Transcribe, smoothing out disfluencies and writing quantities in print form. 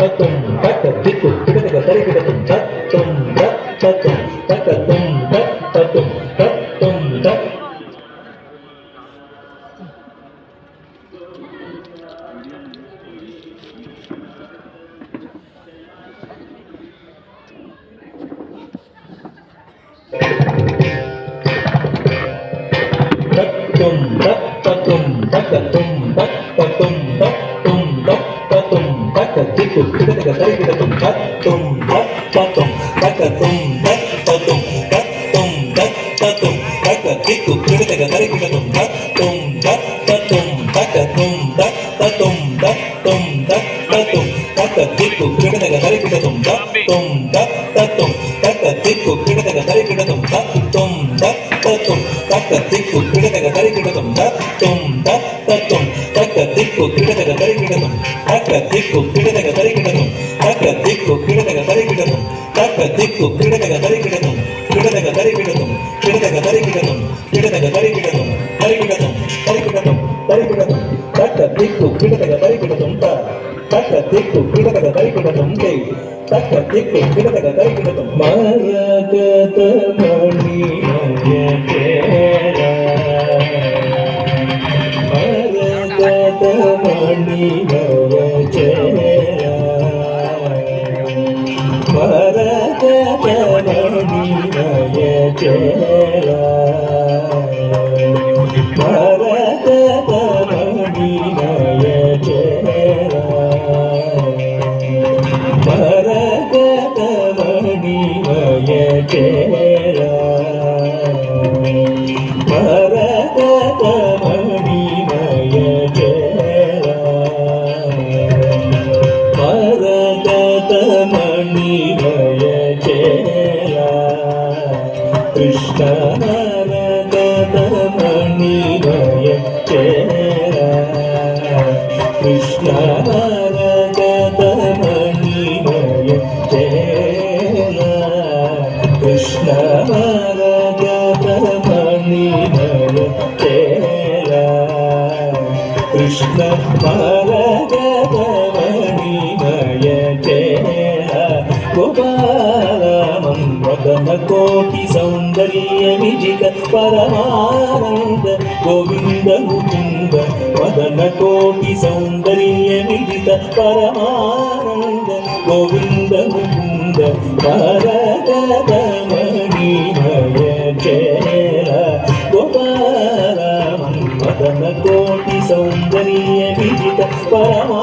తతుం తక దిక్కు కిడతగ తరికిడతుం తత్తుం తతుం తకతుం తతుం తత్తుం తత్ తత్తుం తత్తుం తకతుం తత్తుం తత్తుం తత్తుం తక దిక్కు కిడతగ తరికిడతుం తత్తుం తత్తుం తకతుం తత్తుం తత్తుం తత్తుం తక దిక్కు కిడతగ తరికిడతుం తత్తుం తత్తుం తకతుం తత్తుం తత్తుం తత్తుం తక దిక్కు కిడతగ తరికిడతుం తత్తుం తత్తుం తక దిక్కు కిడతగ తరికిడతుం తత్తుం తత్తుం తక దిక్కు కిడతగ తరికిడతుం తత్తుం తత్తుం తక దిక్కు కిడతగ తరికిడతుం తక దిక్కు కిడతగ తరికిడతుం తక దిక్కు కిడతగ తరికిడతుం తక దిక్కు కిడతగ తరికిడతుం కిడతగ తరికిడతుం కిడతగ తరికిడతుం కిడతగ తరికిడతుం తరికిడతుం తరికిడతుం తరికిడతుం తక దిక్కు కిడతగ తరికిడతుం తక దిక్కు కిడతగ తరికిడతుం తే తక దిక్కు కిడతగ తరికిడతుం మరగతమణి మయచేరా మరగతమణి మయచేరా మరగతమణి మయచేరా మరగతమణి మయచేరా మరగతమణి మయచేరా మరగతమణి మయచేరా మరగతమణి మయచేరా కృష్ణ మరగతమణి మయచేరా కృష్ణ మరగతమణి మయచేరా కృష్ణ మరగతమణి మయచేరా కృష్ణ మరగతమణి మయచేరా గోపాలమం వదన కోటి సౌందర్య విజిత పరమానంద గోవింద ముకుంద వదన కోటి సౌందర్య విజిత పరమానంద గోవింద ముకుంద మరగతమణి మయచేరా గోపాలమం వదన కోటి సౌందర్య విజిత పరమా